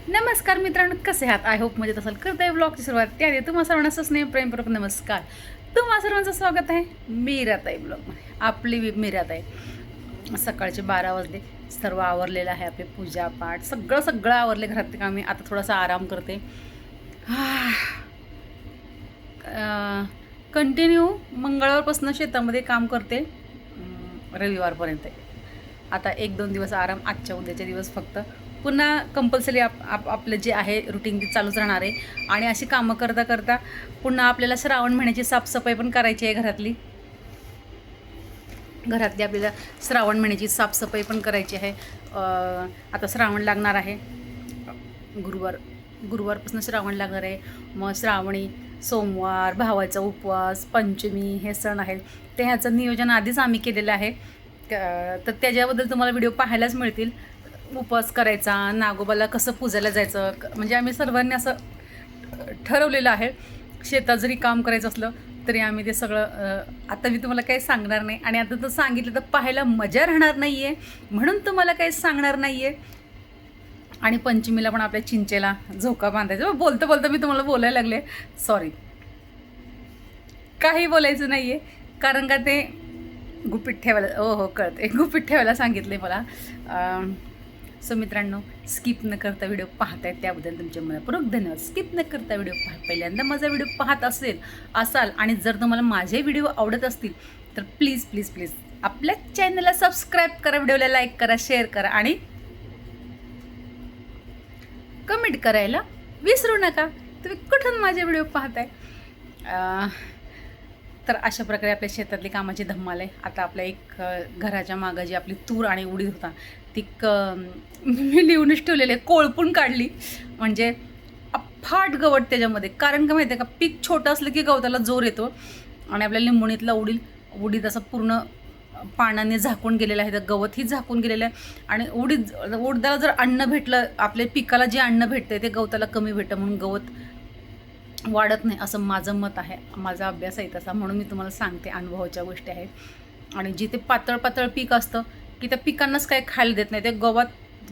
नमस्कार मित्रांनो, कसे आहात? आय होप मजेत असाल. करताय ब्लॉगची सुरुवात त्याआधी तुम्हा सर्वांना स्नेह प्रेमपूर्वक नमस्कार. तुम्हा सर्वांचं स्वागत आहे मीराताई ब्लॉगमध्ये. आपली मीराताई. सकाळचे 12 वाजले, सर्व आवरलेलं आहे. आपले पूजापाठ सगळं आवरले, घरातले कामे. आता थोडासा आराम करते. कंटिन्यू मंगळवारपासून शेतामध्ये काम करते रविवारपर्यंत. आता 1-2 दिवस आराम, आजच्या उद्याचे दिवस फक्त. पुन्हा कंपल्सरी आपलं जे आहे रुटीन ते चालूच राहणार आहे. आणि अशी कामं करता करता पुन्हा आपल्याला श्रावण महिन्याची साफसफाई पण करायची आहे. घरातली आपल्याला श्रावण महिन्याची साफसफाई पण करायची आहे. आता श्रावण लागणार आहे. गुरुवारपासून श्रावण लागणार आहे. मग श्रावणी, सोमवार, भावाचा उपवास, पंचमी हे सण आहेत. ते ह्याचं नियोजन आधीच आम्ही केलेलं आहे. तर त्याच्याबद्दल तुम्हाला व्हिडिओ पाहायलाच मिळतील. उपवास करायचा, नागोबाला कसं पूजायला जायचं, म्हणजे आम्ही सर्वांनी असं ठरवलेलं आहे. शेतात जरी काम करायचं असलं तरी आम्ही ते सगळं आता मी तुम्हाला काही सांगणार नाही. आणि आता तर सांगितलं तर पाहायला मजा राहणार नाही आहे, म्हणून तुम्हाला काही सांगणार नाही आहे. आणि पंचमीला पण आपल्या चिंचेला झोका बांधायचा. बोलता मी तुम्हाला बोलायला लागले, सॉरी. काही बोलायचं नाही आहे, कारण का ते गुपित ठेवायला, हो कळते, गुपित ठेवायला सांगितले मला. सो मित्रांनो, स्किप न करता व्हिडिओ पाहतायत त्याबद्दल तुमचे मनपूर्वक धन्यवाद. स्किप न करता व्हिडिओ पहिल्यांदा माझा व्हिडिओ पाहत असाल आणि जर तुम्हाला माझे व्हिडिओ आवडत असतील तर प्लीज आपल्या चॅनलला सबस्क्राईब करा, व्हिडिओला लाईक करा, शेअर करा आणि कमेंट करायला विसरू नका. तुम्ही कुठून माझे व्हिडिओ पाहताय. तर अशा प्रकारे आपल्या शेतातली कामाची धम्माल आहे. आता आपल्या एक घराच्या मागं जी आपली तूर आणि उडीद होता ती मी लिहूनच ठेवलेली आहे. कोळपून काढली, म्हणजे अफाट गवत त्याच्यामध्ये. कारण का माहिती आहे का, पीक छोटं असलं की गवताला जोर येतो. आणि आपल्या लिंबोणीतला उडीद असं पूर्ण पाण्याने झाकून गेलेलं आहे, तर गवतही झाकून गेलेलं आहे. आणि उडदाला जर अन्न भेटलं, आपल्या पिकाला जे अन्न भेटतं ते गवताला कमी भेटतं, म्हणून गवत वाढत नाही, असं माझं मत आहे. माझा अभ्यास आहे तसा, म्हणून मी तुम्हाला सांगते. अनुभवाच्या गोष्टी आहेत. आणि जिथे पातळ पीक असतं की त्या पिकांनाच काही खायला देत नाही, ते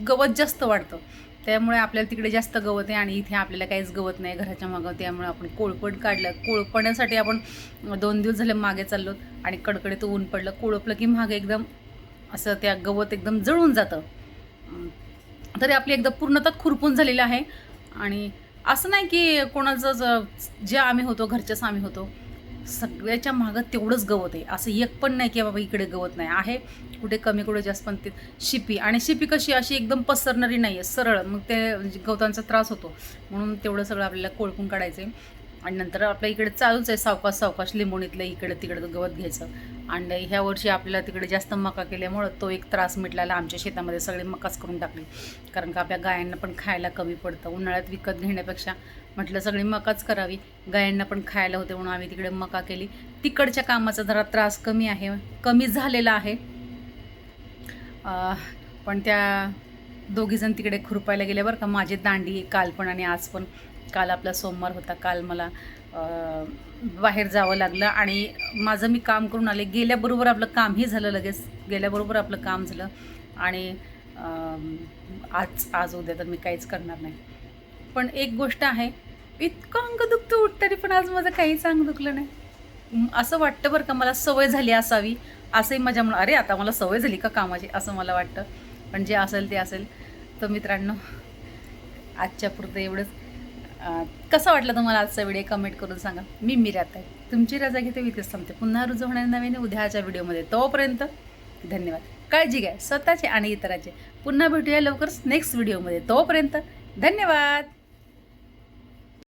गवत जास्त वाढतं. त्यामुळे आपल्याला तिकडे जास्त गवत आहे आणि इथे आपल्याला काहीच गवत नाही घराच्या मागं. त्यामुळे आपण कोळपण काढलं. कोळपण्यासाठी आपण 2 दिवस झाले मागे चाललो आणि कडकडीत ऊन पडलं. कोळपलं की मागे एकदम असं त्या गवत एकदम जळून जातं. तरी आपली एकदम पूर्णतः खुरपून झालेलं आहे. आणि असं नाही की कोणाचं जे आम्ही होतो घरच्याच आम्ही होतो, सगळ्याच्या मागं तेवढंच गवत आहे. असं एक पण नाही की बाबा इकडे गवत नाही आहे, कुठे कमी कुठे जास्त. पण ते शिपी कशी अशी एकदम पसरणारी नाही आहे, सरळ. मग ते गवतांचा त्रास होतो, म्हणून तेवढं सगळं आपल्याला कोळपून काढायचं आहे. आणि नंतर आपल्या इकडे चालूच आहे सावकाश लिंबोणीतलं इकडे तिकडे गवत घ्यायचं. आणि ह्या वर्षी आपल्याला तिकडे जास्त मका केल्यामुळं तो एक त्रास मिटलेला. आमच्या शेतामध्ये सगळे मकाच करून टाकली, कारण का आपल्या गायांना पण खायला कमी पडतं. उन्हाळ्यात विकत घेण्यापेक्षा म्हटलं सगळी मकाच करावी, गायांना पण खायला होते, म्हणून आम्ही तिकडे मका केली. तिकडच्या कामाचा जरा त्रास कमी झालेला आहे. पण त्या दोघीजण तिकडे खुरपायला गेले बरं का. माझी दांडी काल पण आणि आज पण. काल आपला सोमवार होता, काल मला बाहेर जावं लागलं आणि माझं मी काम करून आले. गेल्याबरोबर आपलं कामही झालं, लगेच गेल्याबरोबर आपलं काम झालं. आणि आज उद्या तर मी काहीच करणार नाही. पण एक गोष्ट आहे, इतकं अंग दुखतं उठतरी पण आज माझं काहीच अंग दुखलं नाही. असं वाटतं बरं का, मला सवय झाली असावी, असंही माझ्यामुळं. अरे आता मला सवय झाली का कामाची, असं मला वाटतं. पण जे असेल ते असेल. तर मित्रांनो, आजच्या पुरतं एवढंच. कसा वाटला तुम्हाला आजचा व्हिडिओ कमेंट करून सांगा. मी मीराताई तुमची रजा घेते, इथेच थांबते. पुन्हा रुजू होणार नवीन उद्याच्या व्हिडिओमध्ये. तोपर्यंत धन्यवाद. काळजी घ्या स्वतःचे आणि इतरांचे. पुन्हा भेटूया लवकरच नेक्स्ट व्हिडिओमध्ये. तोपर्यंत धन्यवाद.